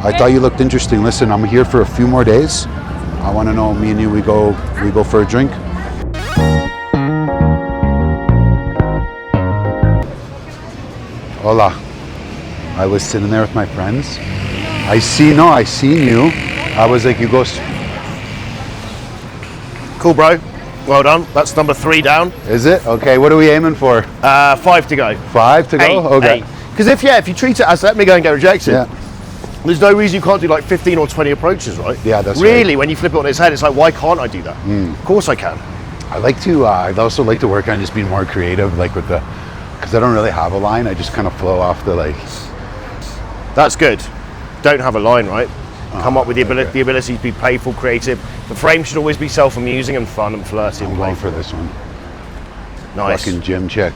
I thought you looked interesting. Listen, I'm here for a few more days. I want to know, me and you, we go for a drink. Hola. I was sitting there with my friends. I seen you. I was like, you go. Cool, bro. Well done. That's number 3 down. Is it? Okay, what are we aiming for? 5 to go. 5 to go? Okay. Because if you treat it as let me go and get rejected, Yeah. there's no reason you can't do like 15 or 20 approaches, right? Yeah, that's really, right. when you flip it on its head, it's like, why can't I do that? Of course I can. I'd also like to work on just being more creative, like with because I don't really have a line. I just kind of flow off the like. That's good. Don't have a line, right? Come up with the ability to be playful, creative. The frame should always be self-amusing and fun and flirty. I'm going for this one. Nice. Fucking gym chick.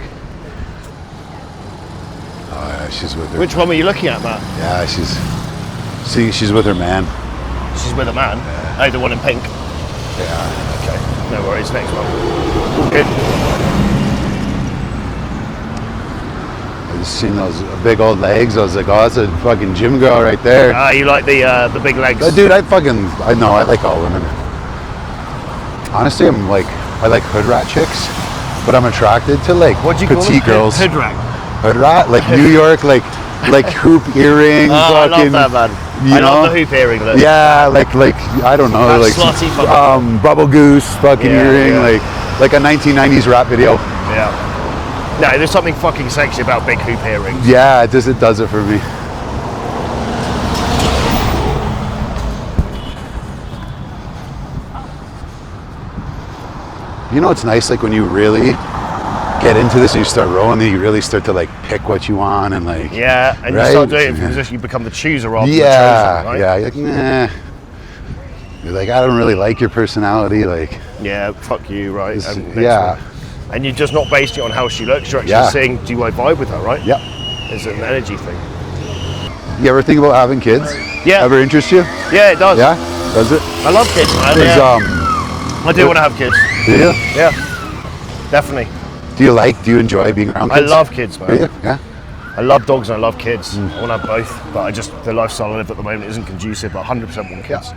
Oh yeah, she's with her. Which one were you looking at, Matt? Yeah, she's with her man. She's with a man. Oh, the one in pink. Yeah. Okay. No worries. Next one. All good. I just seen those big old legs. I was like, oh, that's a fucking gym girl right there. Ah, you like the big legs? Dude, I know, I like all women. Honestly, I like hood rat chicks, but I'm attracted to like What do you petite call girls. Hood rat. Hood rat, like New York, like hoop earrings. I fucking, love that, man. I love the hoop earring look. Yeah, like I don't know, That like slutty fucking bubble goose fucking earring, yeah. like a 1990s rap video. Yeah. No, there's something fucking sexy about big hoop earrings. Yeah, it does it for me. You know, it's nice, like when you really get into this and you start rolling, then you really start to like pick what you want and like. Yeah, and right? you start doing it from a position, you become the chooser rather than the Yeah, chosen, right? yeah. You're like, nah. You're like, I don't really like your personality, like. Yeah, fuck you, right? And next Yeah. one. And you're just not basing it on how she looks. You're actually Yeah. saying, do I vibe with her, right? Yep. It's an energy thing. You ever think about having kids? Yeah. Ever interest you? Yeah, it does. Yeah. Does it? I love kids, man. Is, Yeah. I do want to have kids. Do you? Yeah, definitely. Do you enjoy being around I kids? love kids, man. Do you? Yeah. I love dogs and I love kids. I want to have both, but the lifestyle I live at the moment isn't conducive, but 100% want kids.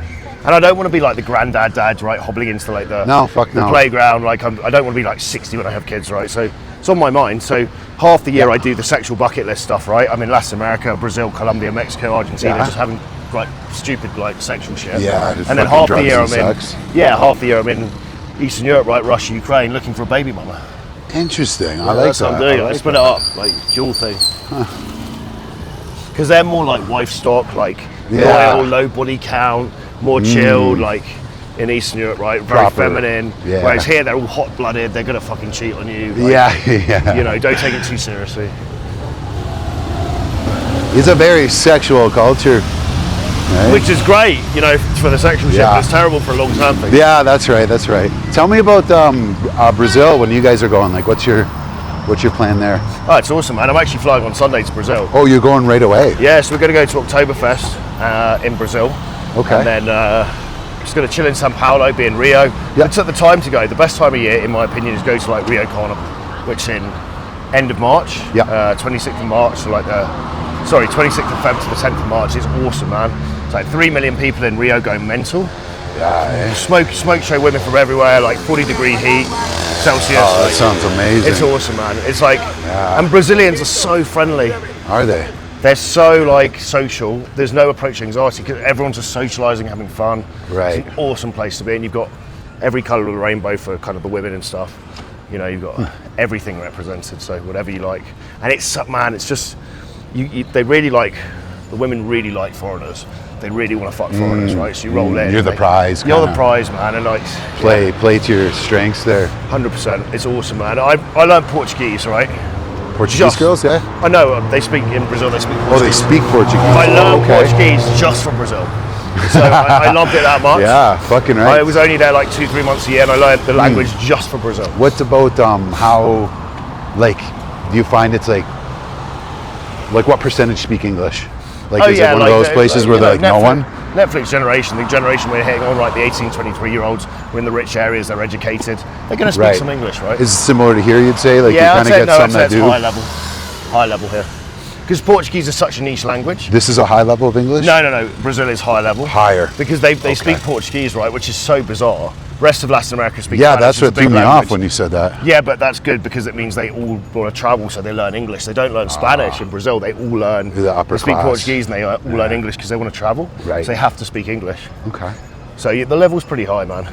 And I don't want to be like the granddad dad, right, hobbling into like the playground. Like I don't want to be like 60 when I have kids, right? So it's on my mind. So half the year I do the sexual bucket list stuff, right? I'm in Latin America, Brazil, Colombia, Mexico, Argentina, just having like stupid like sexual shit. Yeah. And then half the year half the year I'm in Eastern Europe, right, Russia, Ukraine, looking for a baby mama. Interesting. I like That's that. what I'm doing. I I like split that. it up, like dual thing. Because they're more like wife stock, like loyal, low body count, more chilled, like in Eastern Europe, right? Very Proper. Feminine. Yeah. Whereas here they're all hot blooded. They're gonna fucking cheat on you. Like, Yeah. You know, don't take it too seriously. It's a very sexual culture. Right? Which is great, you know, for the sexual shit, but it's terrible for a long term thing. Yeah, that's right. Tell me about Brazil when you guys are going. Like, what's your plan there? Oh, it's awesome, man. I'm actually flying on Sunday to Brazil. Oh, you're going right away? Yeah, so we're going to go to Oktoberfest in Brazil. Okay. And then just going to chill in Sao Paulo, be in Rio. Yep. It's at the time to go. The best time of year, in my opinion, is go to like Rio Carnival, which is in end of March. Yeah. 26th of March, so 26th of Feb to the 10th of March. It's awesome, man. It's like 3 million people in Rio going mental. Yeah. Smoke show women from everywhere, like 40-degree heat, Celsius. Oh, that sounds amazing. It's awesome, man. It's like, and Brazilians are so friendly. Are they? They're so like social. There's no approach to anxiety because everyone's just socializing, having fun. Right. It's an awesome place to be, and you've got every color of the rainbow for kind of the women and stuff. You know, you've got everything represented. So whatever you like, and it's just they really like, the women really like foreigners. They really want to fuck foreigners, right? So you roll in. You're the prize. You're the prize, man, and like play to your strengths there. 100%. It's awesome, man. I learned Portuguese, right? Portuguese girls, yeah. I know they speak in Brazil. They speak Portuguese. Oh, they speak Portuguese. I learned Portuguese just from Brazil, so I loved it that much. Yeah, fucking right. I was only there like 2-3 months a year, and I learned the language just for Brazil. What's about how, like, do you find it's like what percentage speak English? Like, is it one of those places where like no one? Netflix generation, the generation we're hitting on, right? The 18, 23-year-olds, we're in the rich areas, they're educated. They're going to speak some English, right? Is it similar to here, you'd say? Like, yeah, you kind of get something to do? High level here. because Portuguese is such a niche language. This is a high level of English? No. Brazil is high level. Higher. Because they speak Portuguese, right, which is so bizarre. Rest of Latin America speaks Yeah, Spanish. that's what threw me off when you said that. Yeah, but that's good because it means they all want to travel, so they learn English. They don't learn Spanish in Brazil. They all learn. The upper they speak class. Portuguese and they all learn English because they want to travel. Right. So they have to speak English. Okay. So the level's pretty high, man.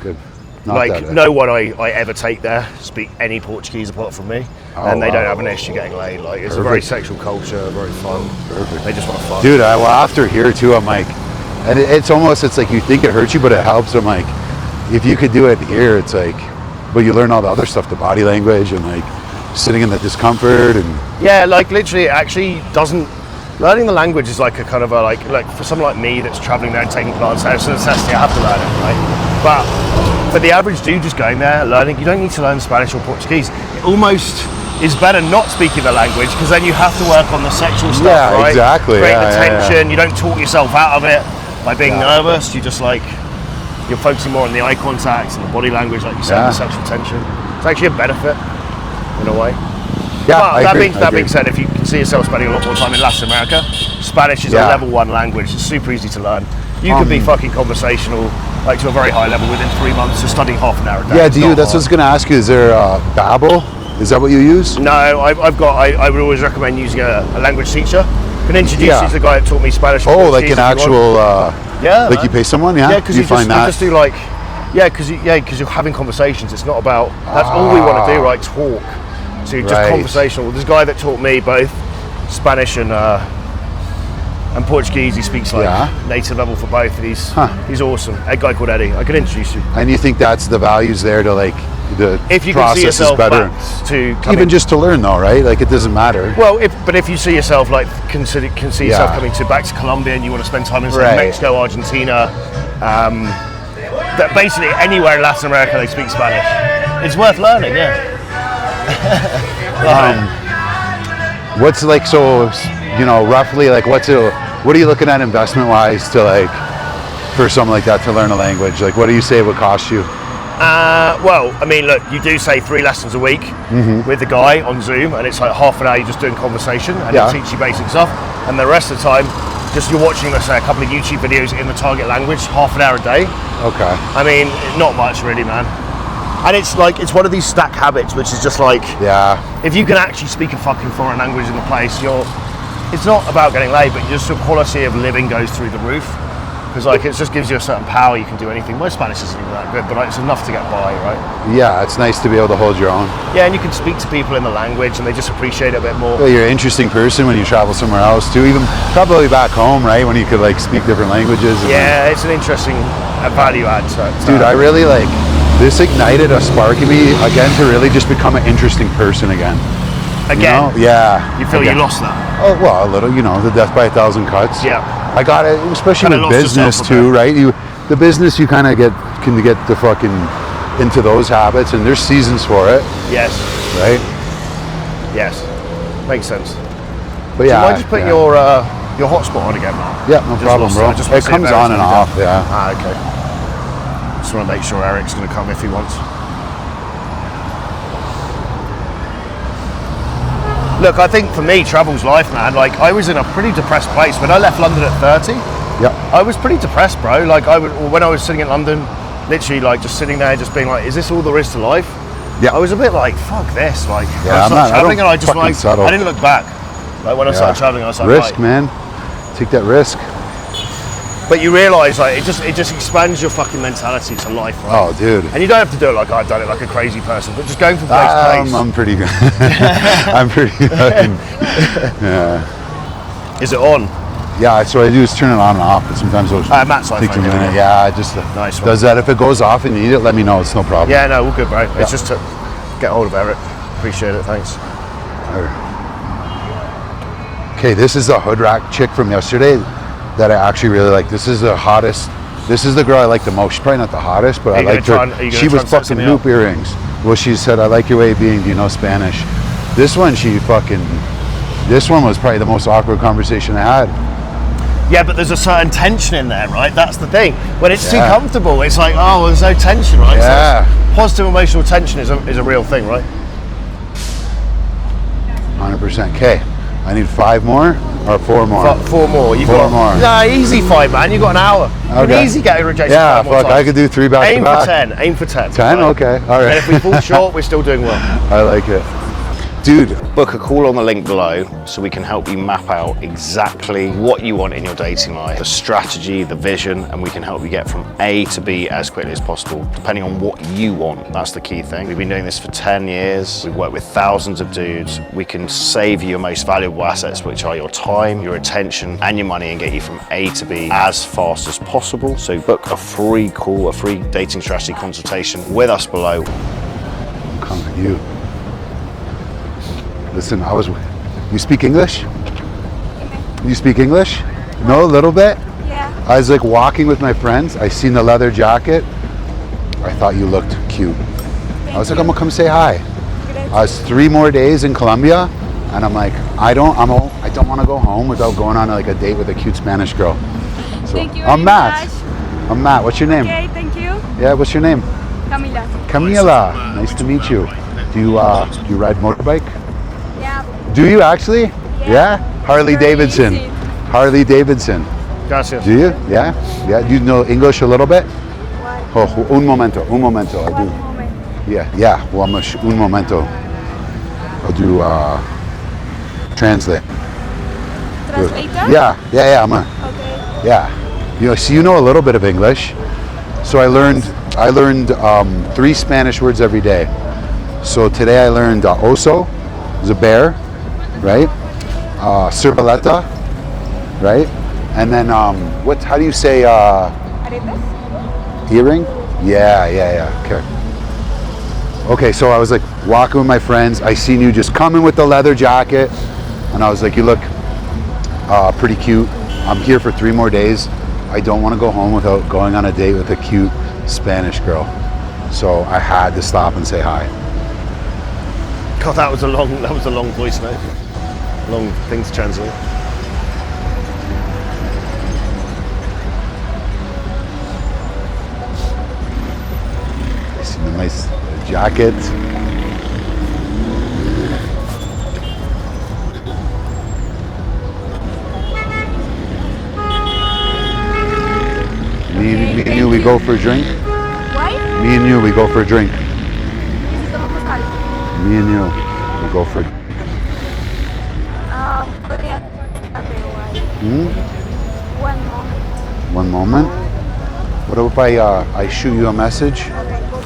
Good. No one I ever take there speak any Portuguese apart from me, and they don't have an issue getting laid. Like, it's a very sexual culture, very fun. Perfect. They just want to fuck. Dude, well, after here too, I'm like, and it's like you think it hurts you, but it helps. I'm like, if you could do it here, it's like, but you learn all the other stuff, the body language and like sitting in the discomfort and. Yeah, like literally, it actually doesn't. Learning the language is like a kind of a like for someone like me that's traveling there and taking plants out, it's a necessity. I have to learn it, right? But the average dude just going there learning, you don't need to learn Spanish or Portuguese. It almost is better not speaking the language because then you have to work on the sexual stuff, right? Exactly. Create the tension. You don't talk yourself out of it by being nervous. You just like you're focusing more on the eye contact and the body language, like you said, the sexual tension. It's actually a benefit in a way. Yeah, but that being said, if you can see yourself spending a lot more time in Latin America, Spanish is a level 1 language. It's super easy to learn. You could be fucking conversational, like to a very high level within 3 months, just studying half an hour a day. Yeah, that's what I was going to ask you. Is there Babbel? Is that what you use? No, I would always recommend using a language teacher. I can introduce you to the guy that taught me Spanish. Oh, like an actual, like you pay someone, Yeah, because you just do like, because you're having conversations. It's not about, that's all we want to do, right? Talk. So just conversational. There's a guy that taught me both Spanish and Portuguese. He speaks like native level for both. He's awesome. A guy called Eddie. I can introduce you. And you think that's the values there to like the if you process can see yourself is better to even just to learn though, right? Like it doesn't matter. Well, if you see yourself like can see yourself coming back to Colombia and you want to spend time in Mexico, Argentina, that basically anywhere in Latin America they speak Spanish. It's worth learning, what's like, so roughly like what are you looking at investment wise to like for something like that to learn a language? Like what do you say it would cost you? Well, I mean, look, you do say 3 lessons a week with the guy on Zoom, and it's like half an hour you're just doing conversation, and he'll teach you basic stuff, and the rest of the time just you're watching, let's say, a couple of YouTube videos in the target language, half an hour a day. Okay. I mean, not much really, man. And it's one of these stack habits, which is just like, if you can actually speak a fucking foreign language in the place, it's not about getting laid, but just the quality of living goes through the roof. Because like it just gives you a certain power, you can do anything. My Spanish isn't even that good, but it's enough to get by, right? Yeah, it's nice to be able to hold your own. Yeah, and you can speak to people in the language and they just appreciate it a bit more. Well, you're an interesting person when you travel somewhere else too, even probably back home, right? When you could like speak different languages. It's an interesting value add to it. Dude, I really like, this ignited a spark in me again to really just become an interesting person again. Again? You feel you lost that? Oh, well, a little, the death by 1,000 cuts. Yeah. I got it, especially with business too, right? The business, you kind of can get the fucking into those habits, and there's seasons for it. Yes. Right? Yes. Makes sense. But yeah. Do you mind just putting your hotspot on again? Yeah, no problem, bro. It comes on and off, okay. Just want to make sure Eric's going to come if he wants. Look, I think for me, travel's life, man. Like, I was in a pretty depressed place when I left London at 30. Yeah. I was pretty depressed, bro. Like, when I was sitting in London, literally, like, just sitting there, just being like, "Is this all there is to life?" Yeah. I was a bit like, "Fuck this!" Like, I started traveling, and I just like, settle. I didn't look back. Like when I started traveling, I was like, risk, man. Take that risk. But you realise, like, it just expands your fucking mentality to life, right? Oh, dude. And you don't have to do it like I've done it, like a crazy person, but just going from place to place. I'm pretty good. I'm pretty fucking, Is it on? Yeah, so I do is turn it on and off, but sometimes it'll Matt's take iPhone, a minute. Yeah, just nice does that. If it goes off and you need it, let me know. It's no problem. Yeah, no, all good, bro. It's just to get hold of Eric. Appreciate it, thanks. Okay, this is the hood rack chick from yesterday that I actually really like. This is the hottest. This is the girl I like the most. She's probably not the hottest, but I liked her. She was fucking hoop earrings. Well, she said, "I like your way of being. Do you know Spanish?" This one, this one was probably the most awkward conversation I had. Yeah, but there's a certain tension in there, right? That's the thing. When it's too comfortable, it's like, oh, there's no tension, right? Yeah. So positive emotional tension is a real thing, right? 100%. Okay. I need 5 more or 4 more? 4 more. You've got more. Nah, easy 5, man. You've got an hour. Okay. You can easy get over Jason. Yeah, fuck, I could do 3 back to back. Aim for 10. 10? Right? Okay, all right. And if we fall short, we're still doing well. I like it. Dude. Book a call on the link below so we can help you map out exactly what you want in your dating life, the strategy, the vision, and we can help you get from A to B as quickly as possible, depending on what you want. That's the key thing. We've been doing this for 10 years. We've worked with thousands of dudes. We can save you your most valuable assets, which are your time, your attention, and your money, and get you from A to B as fast as possible. So book a free call, a free dating strategy consultation with us below. I'm coming to you. Listen, you speak English? You speak English? No, a little bit? Yeah. I was like walking with my friends. I seen the leather jacket. I thought you looked cute. I was like, I'm gonna come say hi. I was 3 more days in Colombia, and I'm like, I don't want to go home without going on like a date with a cute Spanish girl. So, thank you. I'm Matt. I'm Matt. What's your name? Okay, thank you. Yeah, what's your name? Camila. Camila. Nice to meet you. Do you ride motorbike? Yeah. Do you actually? Yeah? Harley Very Davidson. easy. Harley Davidson. Gracias. Do you? Yeah? Yeah. Do you know English a little bit? What? Oh, un momento. I One do. moment. Yeah. Well, un momento. I'll do translate. Translator? Yeah. I'm a, Okay. yeah. You know a little bit of English. So I learned 3 Spanish words every day. So today I learned oso, is a bear, right? Cerveleta, right? And then how do you say Aretes? earring? Yeah. Okay, so I was like walking with my friends. I seen you just coming with the leather jacket, and I was like, you look pretty cute. I'm here for 3 more days. I don't want to go home without going on a date with a cute Spanish girl. So I had to stop and say hi. God, that was a long voice note. Long thing to translate. I see the nice jacket. Me and you, we go for a drink. Why? Me and you, we go for a drink. Necesitamos algo. Me and you, we go for. Podría. Hmm? One moment. 1 moment. What if I shoot you a message? Okay, cool.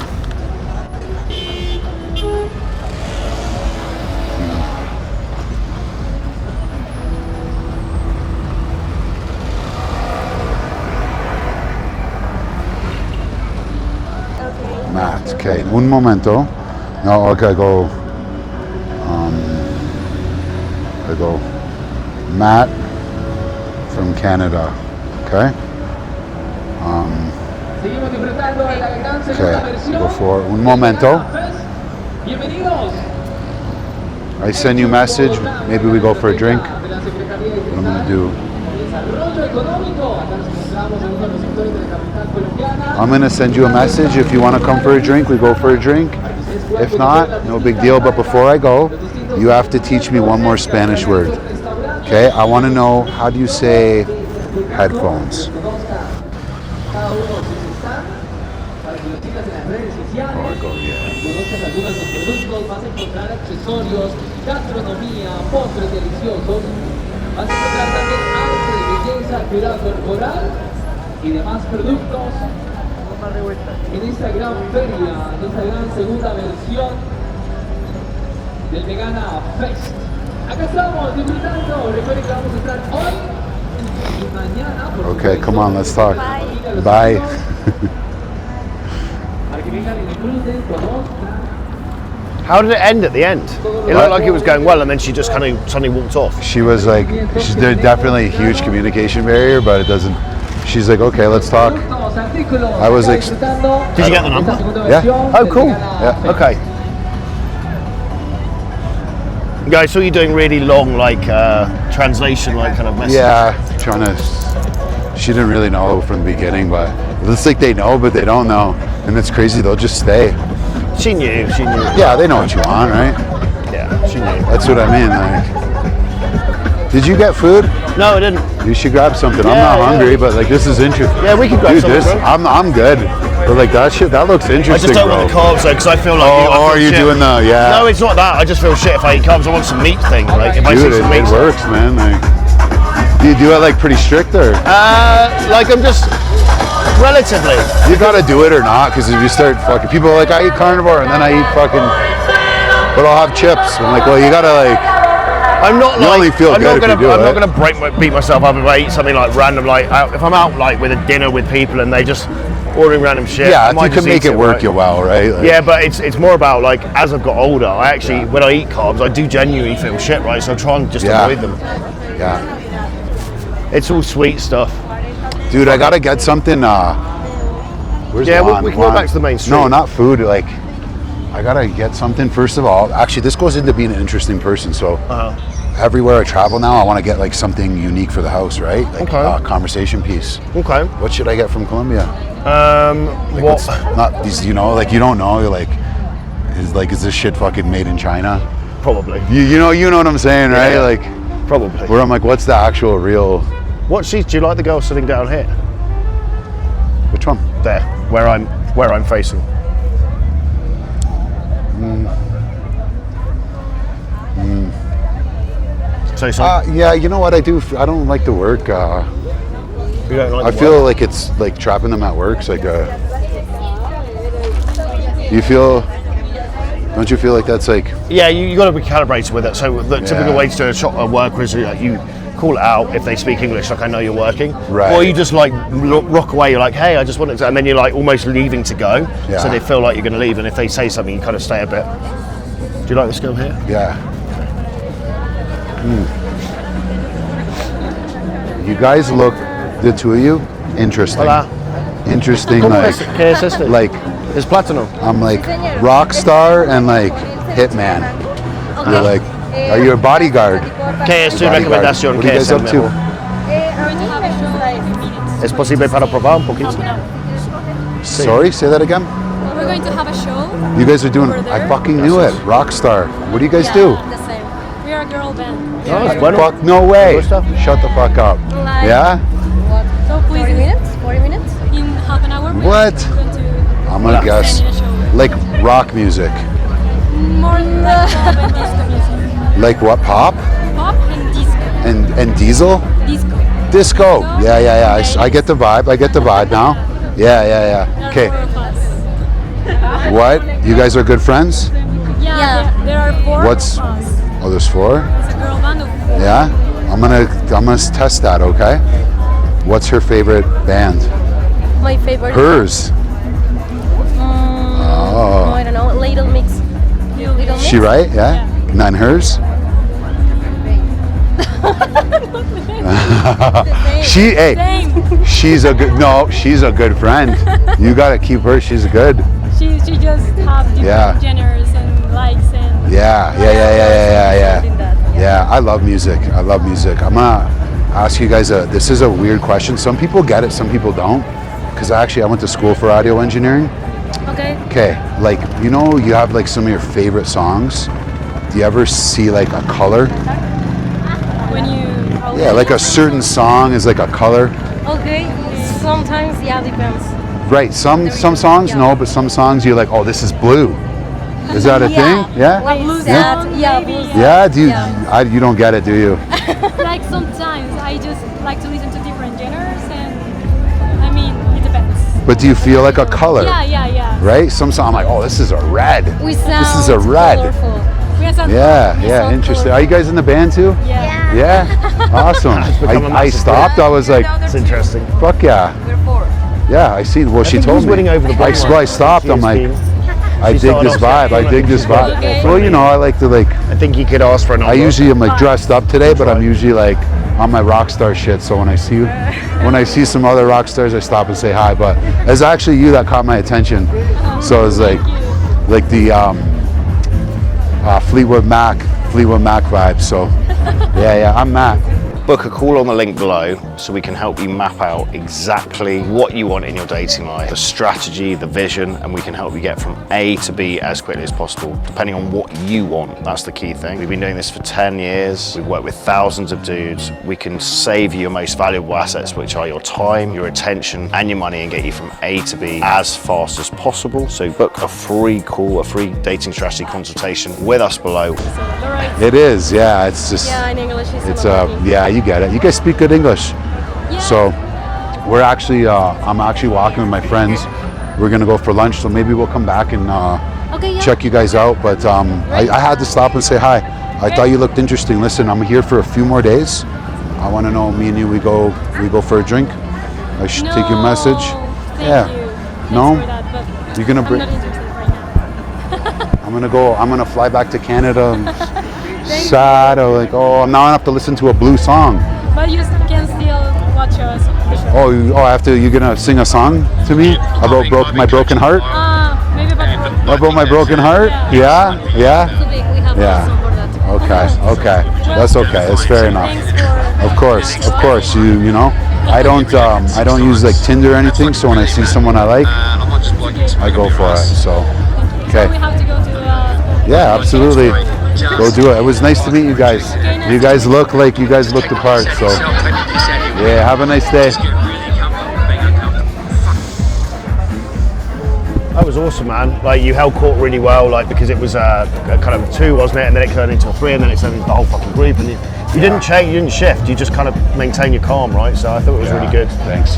Okay. Matt, okay, un momento. No, okay, I go Matt from Canada, okay? Okay, go for un momento. I send you a message, maybe we go for a drink. What I'm gonna do, I'm gonna send you a message. If you wanna come for a drink, we go for a drink. If not, no big deal, but before I go, you have to teach me 1 more Spanish word. Okay, I wanna know, how do you say headphones? Oh, I go, yeah. Conozcas algunos de los productos, vas a encontrar accesorios, gastronomía, postres deliciosos. Vas a encontrar también arte de belleza, cuidado corporal y demás productos. En esta gran feria, en esta gran segunda versión del Vegana Fest. Acá estamos disfrutando. Recuerden que vamos a estar hoy y mañana. Okay, come on, let's talk. Bye. Bye. How did it end at the end? It looked like it was going well, and then she just kind of suddenly walked off. She was like, there's definitely a huge communication barrier, but it doesn't. She's like, okay, let's talk. I was like, did you get the number? Yeah. Oh, cool. Yeah. Okay. Yeah, I saw you doing really long, like translation, like kind of message. Yeah, trying to. She didn't really know from the beginning, but it's like they know, but they don't know, and it's crazy. They'll just stay. She knew. Yeah, they know what you want, right? Yeah, she knew. That's what I mean. Like, Did you get food? No, I didn't. You should grab something. I'm Yeah, not hungry, but like this is interesting. Yeah, we could grab Dude, something, this, bro. I'm good. But like that shit, that looks I interesting, just don't bro. want the carbs though, because I feel like. Oh, are you doing the, yeah. No, it's not that. I just feel shit if I eat carbs. I want some meat thing. Like if I Dude, see some meat. it works, man. Like, do you do it like pretty strict or? Like I'm just relatively. You gotta do it or not, because if you start fucking, people are like, I eat carnivore and then I eat fucking, but I'll have chips. I'm like, well, you gotta like. I'm not You like. only feel I'm good not if you gonna. do I'm it. not gonna beat myself up if I eat something like random. Like if I'm out like with a dinner with people and they just ordering random shit. Yeah, I if might you just can make eat it work, right? you well, right? Like, Yeah, but it's more about like as I've got older, I actually when I eat carbs, I do genuinely feel shit, right? So I try and just Yeah. avoid them. yeah. It's all sweet stuff. Dude, I gotta get something. Where's Yeah, Juan? we can go back to the main street. No, not food. Like, I gotta get something first of all. Actually, this goes into being an interesting person. So, everywhere I travel now, I want to get like something unique for the house, right? Like Okay. a conversation piece. Okay. What should I get from Colombia? Like, What? Not these, you know, like you don't know. You're like, is this shit fucking made in China? Probably. You know what I'm saying, right? Yeah. Like, Probably. where I'm like, what's the actual real? What seats do you like the girl sitting down here? Which one? There, where I'm facing. Say something. Yeah, you know what I do? I don't like to work. You don't like I the feel work? like it's like trapping them at work. It's like you feel, don't you feel like that's like, Yeah, you got to be calibrated with it. So the typical Yeah. way to do a work is you call it out if they speak English, like I know you're working, Right. or you just like rock away. You're like, hey, I just wanted to, and then you're like almost leaving to go, Yeah. so they feel like you're going to leave. And if they say something, you kind of stay a bit. Do you like this girl here? yeah. You guys look, the two of you, interesting. Hola. Interesting, ¿Cómo like, es? ¿Qué es este? like, Es plátano. I'm like rock star and like hitman. You're like, are you a bodyguard? ¿Qué es tu Bodyguard. recomendación? What are ¿Qué you es guys el up to? mejor? ¿Es posible para probar un poquito? Sorry, say that again? We're going to have a show. You guys are doing, Over I there? fucking knew it, rock star. What do you guys do? The same. We are a girl band. Oh, es bueno. Fuck, no way. Good stuff. Shut the fuck up. Like- Yeah? So please, 40 minutes? 40 minutes? In half an hour. What? We're going to I'm gonna guess, send in a show. like rock music. More than pop and disco music. Like what, pop? Pop and disco. And diesel? Disco. Disco. Yeah. I get the vibe. I get the vibe now. Yeah. There are Okay. 4 of us. What? You guys are good friends? Yeah. There are 4 What's- of us. Oh, there's 4? It's a girl band of 4. Yeah? I'm gonna test that, okay? What's her favorite band? My favorite. Hers. Oh, I don't know. Little Mix. Little Mix? She right? Yeah? And then hers? Hey, Same. she's a good friend. You gotta keep her, she's good. She just have different Yeah. genres and likes and. Yeah. Yeah, I love music. I'm gonna ask you guys this is a weird question. Some people get it, some people don't. Because I went to school for audio engineering. Okay. Okay, like, you know, you have like some of your favorite songs. Do you ever see like a color? When you. Yeah, like a certain song is like a color. Okay. Sometimes, yeah, depends. Right, some songs, no, but some songs you're like, oh, this is blue. Is that a thing? Yeah? Like blues Yeah. song, yeah, blues. Yeah, do you, Yeah. you don't get it, do you? Like sometimes I just like to listen to different genres and I mean it depends. But do you feel like a color? Yeah. Right? Some song I'm like, oh, this is a red. We sound This is a red. colorful. We sound Yeah, interesting. Are you guys in the band too? Yeah. Yeah? Awesome. become a I massive stopped, I was like, It's interesting. fuck yeah. We're 4. Yeah, I see. Well, she think told who's me. winning over the I, ball well, I line? stopped. I'm like, I dig started this off vibe. I second. dig this vibe. Okay. Well, you know, I like to like. I think you could ask for an I usually am like dressed up today, but I'm usually like on my rock star shit. So when I see some other rock stars, I stop and say hi. But it's actually you that caught my attention. So it's like the Fleetwood Mac vibe. So yeah, I'm Matt. book a call on the link below so we can help you map out exactly what you want in your dating life, the strategy, the vision, and we can help you get from A to B as quickly as possible, depending on what you want. That's the key thing. We've been doing this for 10 years. We've worked with thousands of dudes. We can save you your most valuable assets, which are your time, your attention, and your money, and get you from A to B as fast as possible. So book a free call, a free dating strategy consultation with us below. It is, yeah. It's just. Yeah, in English. It's yeah, you get it. You guys speak good English. Yeah. So we're actually, I'm actually walking with my friends. We're gonna go for lunch, so maybe we'll come back and check you guys out. But I had to stop and say hi. I thought you looked interesting. Listen, I'm here for a few more days. I want to know, me and you, we go for a drink. I should take your message. Thank you. No, for that, but you're gonna bring. I'm not interested right now. I'm gonna fly back to Canada. Sad. Or like, oh, now I have to listen to a blue song. But you can still watch us. I have to. You're gonna sing a song to me about my broken heart. Maybe about my broken heart. Yeah. Okay. That's okay. It's fair enough. Of course. You know, I don't use like Tinder or anything. So when I see someone I like, I go for it. So okay. We have to go to. Yeah, absolutely. Go do it. It was nice to meet you guys. You guys look the part. So yeah, have a nice day. That was awesome, man. Like, you held court really well, like, because it was kind of 2, wasn't it? And then it turned into a 3, and then it turned into the whole fucking group. And you didn't change, you didn't shift. You just kind of maintain your calm, right? So I thought it was really good. Thanks.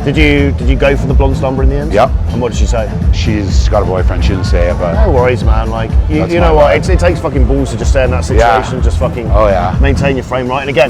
Did you go for the blonde slumber in the end? Yep. And what did she say? She's got a boyfriend. She didn't say it, but no worries, man. Like, you know what? It takes fucking balls to just stay in that situation. Just fucking maintain your frame right. And again,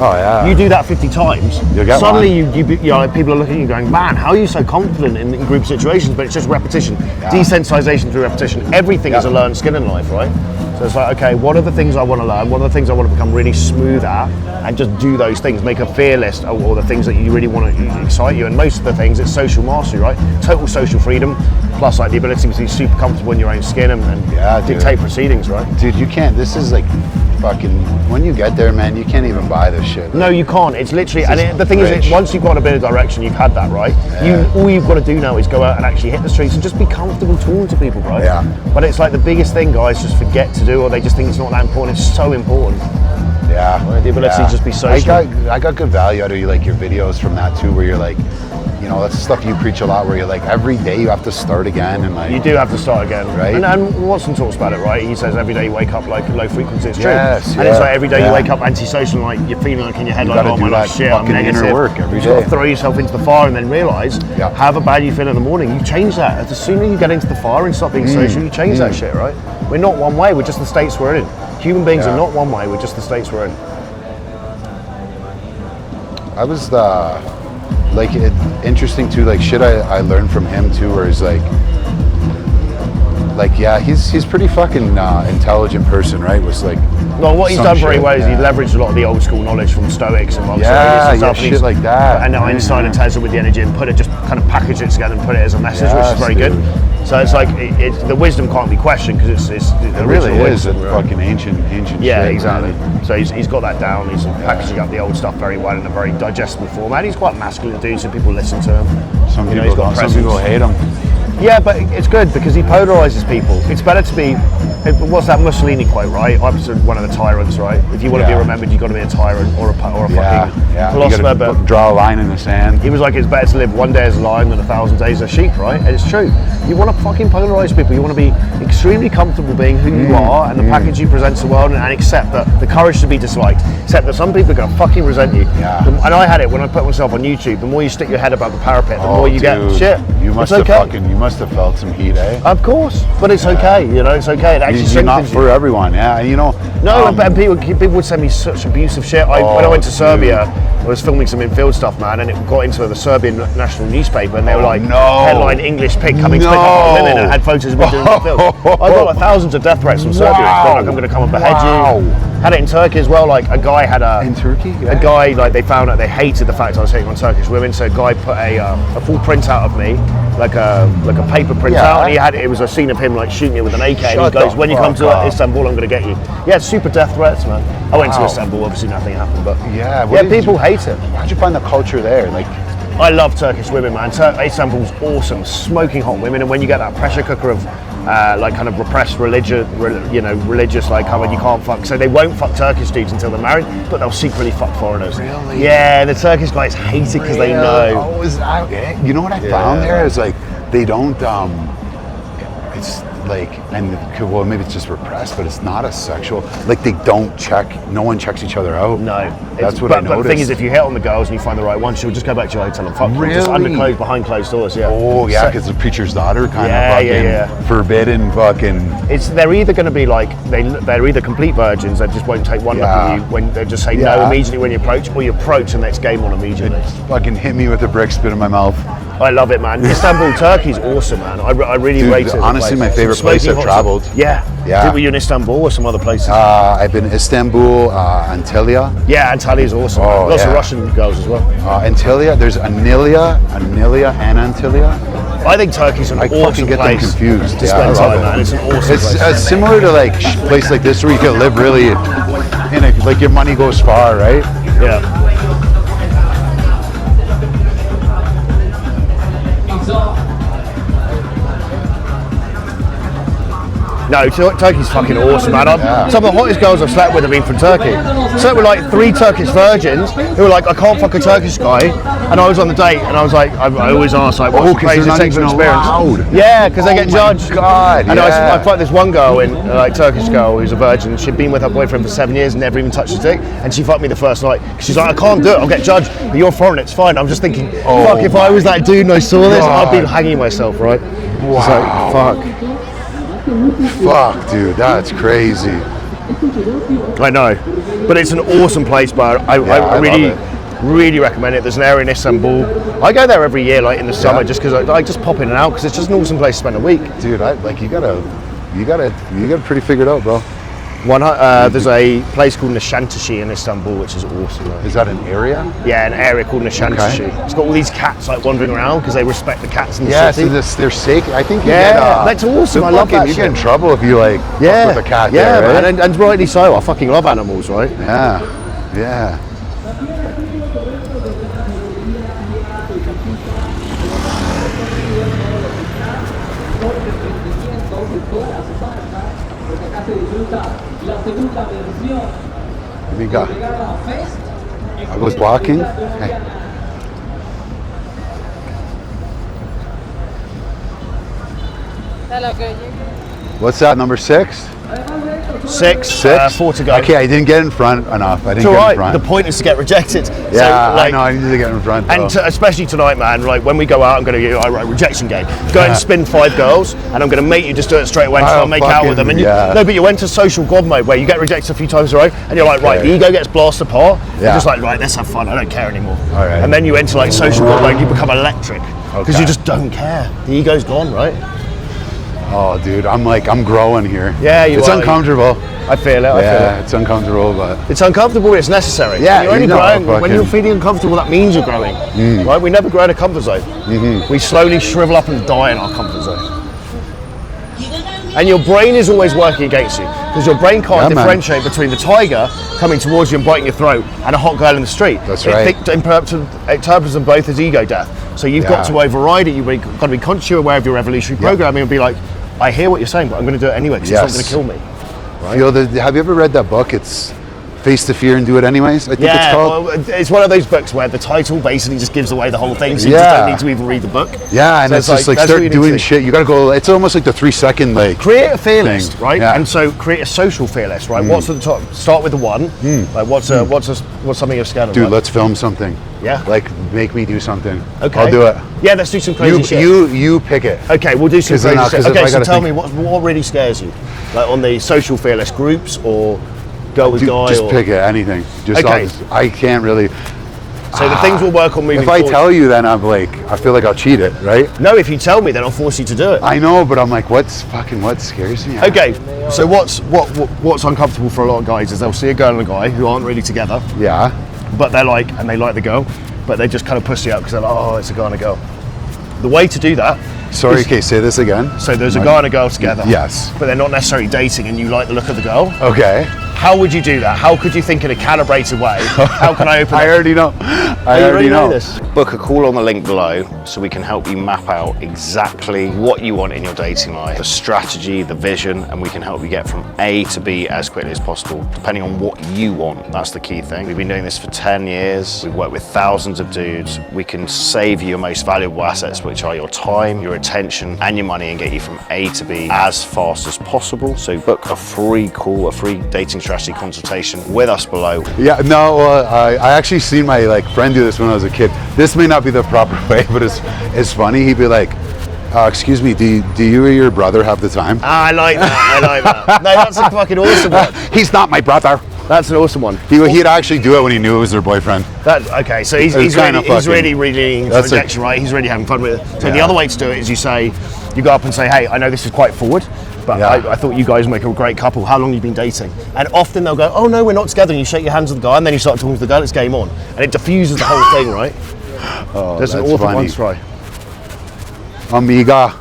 you do that 50 times. Suddenly, you know, people are looking at you going, man, how are you so confident in group situations? But it's just repetition, desensitization through repetition. Everything is a learned skill in life, right? So it's like, okay, what are the things I want to learn? What are the things I want to become really smooth at? And just do those things. Make a fear list of all the things that you really want to excite you. And most of the things, it's social mastery, right? Total social freedom, plus like the ability to be super comfortable in your own skin and dictate proceedings, right? Dude, you can't. This is like fucking. When you get there, man, you can't even buy this shit. No, you can't. It's literally. The thing is, once you've got a bit of direction, you've had that, right? Yeah. All you've got to do now is go out and actually hit the streets and just be comfortable talking to people, right? Yeah. But it's like the biggest thing guys just forget to do, or they just think it's not that important. It's so important. Yeah. Right? The ability to just be social. I got good value out of like your videos from that too, where you're like, you know, that's the stuff you preach a lot, where you're like, every day you have to start again, and like you do have to start again, right? And Watson talks about it, right? He says every day you wake up like low frequency. It's true. Yes, and it's like every day you wake up antisocial, like you're feeling like in your head, like, oh my god, shit, I'm negative. Inner work every day. You've got to throw yourself into the fire and then realise however bad you feel in the morning, you change that. As soon as you get into the fire and stop being social, you change that shit, right? We're not one way. We're just the states we're in. Human beings are not one way. We're just the states we're in. I was interesting too, like shit I learned from him too, where he's like yeah, he's pretty fucking intelligent person, right? Was like, well, what he's done very well is he leveraged a lot of the old school knowledge from Stoics and stuff, shit like that, and Einstein and Tesla with the energy, and just kind of package it together and put it as a message, which is very good. So it's like the wisdom can't be questioned because it's it really is a fucking ancient yeah, shit, exactly. Man. So he's got that down. He's packaging up the old stuff very well in a very digestible format. He's quite masculine dude, so people listen to him. Some people hate him. Yeah, but it's good because he polarizes people. It's better to be. What's that Mussolini quote, right? I'm one of the tyrants, right? If you want to be remembered, you've got to be a tyrant or a fucking philosopher. You gotta draw a line in the sand. He was like, it's better to live one day as a lion than 1,000 days as a sheep, right? And it's true. You want to fucking polarize people. You want to be extremely comfortable being who you are and the package you present to the world, and accept that the courage to be disliked. Accept that some people are going to fucking resent you. Yeah. And I had it when I put myself on YouTube. The more you stick your head above the parapet, the more you get shit. You must have felt some heat, eh? Of course, but it's okay. You know, it's okay. It actually strengthens you. Not for everyone, yeah. You know. No, and people would send me such abusive shit. When I went to Serbia, I was filming some in-field stuff, man, and it got into the Serbian national newspaper, and they were like, headline English pig coming to pick up on women, and had photos of me doing the film. I got like thousands of death threats from Serbia. Like, I'm going to come and behead you. Had it in Turkey as well. Like a guy had in Turkey, a guy, like they found out they hated the fact I was hitting on Turkish women. So a guy put a full printout of me like a paper printout, and it was a scene of him like shooting it with an AK, and he goes, "When you come to Istanbul, I'm going to get you." Yeah, super death threats, man. I went to Istanbul, obviously nothing happened, but people hate it. How'd you find the culture there? Like, I love Turkish women, man. Istanbul's awesome, smoking hot women, and when you get that pressure cooker of like kind of repressed religious, like how you can't fuck. So they won't fuck Turkish dudes until they're married, but they'll secretly fuck foreigners. Really? Yeah, the Turkish guys hate it because they know. You know what I found there is like they don't. It's like, and well, maybe it's just repressed, but it's not a sexual. Like they don't check. No one checks each other out. No, that's what I noticed. But the thing is, if you hit on the girls and you find the right one, she'll just go back to your hotel and fuck them. Just behind closed doors. Yeah. Oh yeah, because the preacher's daughter kind of fucking forbidden fucking. They're either going to be like they're either complete virgins that just won't take one look at you when they just say no immediately when you approach, or you approach and next game on immediately. Fucking hit me with a brick, spit in my mouth. I love it, man. Istanbul, Turkey's awesome, man. I really rate it. Honestly, my favorite place I've traveled. Yeah. Were you in Istanbul or some other places? I've been Istanbul, Antalya. Yeah, Antalya's awesome. Lots of Russian girls as well. Antalya, there's Anilya and Antalya. I think Turkey's an awesome get place them confused. to spend time, man. It's an awesome place. It's similar to like a place like this where you can live really, like your money goes far, right? Yeah. No, Turkey's fucking awesome, man. Some of the hottest girls I've slept with have been from Turkey. I slept with like 3 Turkish virgins who were like, I can't fuck a Turkish guy. And I was on the date and I was like, I always ask, like, what's the craziest sexual experience? Yeah, because they get judged. God, and I fucked this one girl, like Turkish girl who's a virgin. She'd been with her boyfriend for 7 years and never even touched his dick. And she fucked me the first night. She's like, I can't do it, I'll get judged. But you're foreign, it's fine. I'm just thinking, fuck, if I was that dude and I saw this, I'd be hanging myself, right? Wow. It's like, fuck. Fuck, dude, that's crazy. I know, but it's an awesome place, but I really recommend it. There's an area in Istanbul. I go there every year, like in the summer, just because I just pop in and out because it's just an awesome place to spend a week. Dude, you gotta pretty figured out, bro. There's a place called Nişantaşı in Istanbul, which is awesome. Right? Is that an area? Yeah, an area called Nişantaşı. Okay. It's got all these cats like wandering around because they respect the cats in the city. So they're sacred. I think that's awesome. I love that. You get in trouble if you like fuck with a cat. Yeah, there, right? man, and rightly so. I fucking love animals, right? Yeah. Amiga, I was walking. Hey. What's that, number 6? 6, 4 to go. Okay, I didn't get in front enough. It's all right. The point is to get rejected. Yeah, so, like, I know. I need to get in front. And especially tonight, man. Like when we go out, I'm going to do a rejection game. Go and spin 5 girls, and I'm going to make you just do it straight away and try and make out with them. And no, but you went to social god mode where you get rejected a few times in a row, and you're like, right, the ego gets blasted apart. You're just like, right, let's have fun. I don't care anymore. All right. And then you enter like social god mode, you become electric because you just don't care. The ego's gone, right? Oh, dude, I'm growing here. Yeah, it's uncomfortable. I feel it. It's uncomfortable, but it's uncomfortable. But it's necessary. Yeah, you're only growing. When you're feeling uncomfortable, that means you're growing. Right? We never grow in a comfort zone. We slowly shrivel up and die in our comfort zone. And your brain is always working against you because your brain can't differentiate between the tiger coming towards you and biting your throat and a hot girl in the street. That's right. It interprets them both as ego death. So you've got to override it. You've got to be consciously aware of your evolutionary programming and be like, I hear what you're saying, but I'm going to do it anyway because it's not going to kill me. Right? Have you ever read that book? It's Face the Fear and Do It Anyways, I think it's called. Well, it's one of those books where the title basically just gives away the whole thing, so you just don't need to even read the book. Yeah, and so it's just like start doing shit. You got to go. It's almost like the 3-second like. Create a fear list, right? Yeah. And so create a social fear list, right? What's at the top? Start with the 1. Like what's something you're scared of? Dude, let's film something. Yeah. Like make me do something. Okay. I'll do it. Yeah, let's do some crazy shit. You pick it. Okay, we'll do some crazy shit. Okay, so tell me what really scares you, like on the social fear list, groups or. Go with guy just pick it, anything. I can't really. So the things we'll work on moving forward. If I tell you, then I'm like, I feel like I'll cheat it, right? No, if you tell me, then I'll force you to do it. I know, but I'm like, what scares me? Okay, so what's uncomfortable for a lot of guys is they'll see a girl and a guy who aren't really together. Yeah. But they like the girl, but they just kind of pussy out because they're like, oh, it's a guy and a girl. the way to do that. Sorry, okay, say this again. So there's a guy and a girl together. Yes. But they're not necessarily dating and you like the look of the girl. Okay. How would you do that? How could you think in a calibrated way? How can I open I already know. I already know this. Book a call on the link below so we can help you map out exactly what you want in your dating life, the strategy, the vision, and we can help you get from A to B as quickly as possible, depending on what you want. That's the key thing. We've been doing this for 10 years. We've worked with thousands of dudes. We can save you your most valuable assets, which are your time, your attention, and your money, and get you from A to B as fast as possible. So book a free call, a free dating strategy consultation with us below. Yeah, no, I actually seen my friend do this when I was a kid. This may not be the proper way, but it's funny. He'd be like, excuse me, do you or your brother have the time? I like that, I like that. No, that's a fucking awesome one. He's not my brother. That's an awesome one. He'd actually do it when he knew it was their boyfriend. Okay, so he's really projection, right? He's really having fun with it. So the other way to do it is you go up and say, hey, I know this is quite forward, but I thought you guys make a great couple. How long have you been dating? And often they'll go, oh no, we're not together. And you shake your hands with the guy, and then you start talking to the girl. It's game on, and it diffuses the whole thing, right? Oh, there's an awful one to try. Amiga,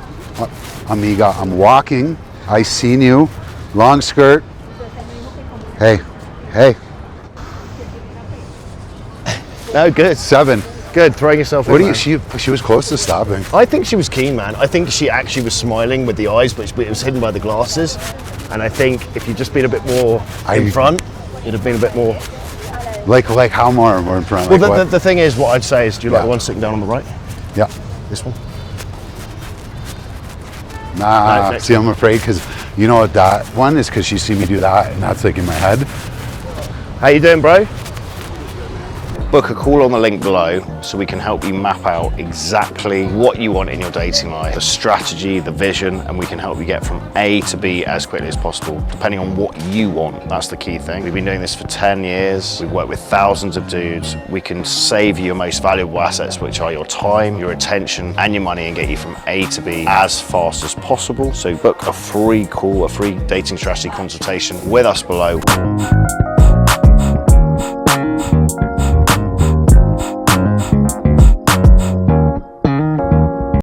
I'm walking. I seen you. Long skirt. Hey. No, good. 7. Good, throwing yourself in. What do you? She was close to stopping. I think she was keen, man. I think she actually was smiling with the eyes, but it was hidden by the glasses. And I think if you'd just been a bit more in front, it'd have been a bit more. Like how more in front? Well, the thing is, what I'd say is, do you like the one sitting down on the right? Yeah. This one? Nah. See, I'm afraid because you know what that one is, because she see me do that, and that's in my head. How you doing, bro? Book a call on the link below so we can help you map out exactly what you want in your dating life, the strategy, the vision, and we can help you get from A to B as quickly as possible, depending on what you want. That's the key thing. We've been doing this for 10 years. We've worked with thousands of dudes. We can save you your most valuable assets, which are your time, your attention, and your money, and get you from A to B as fast as possible. So book a free call, a free dating strategy consultation with us below.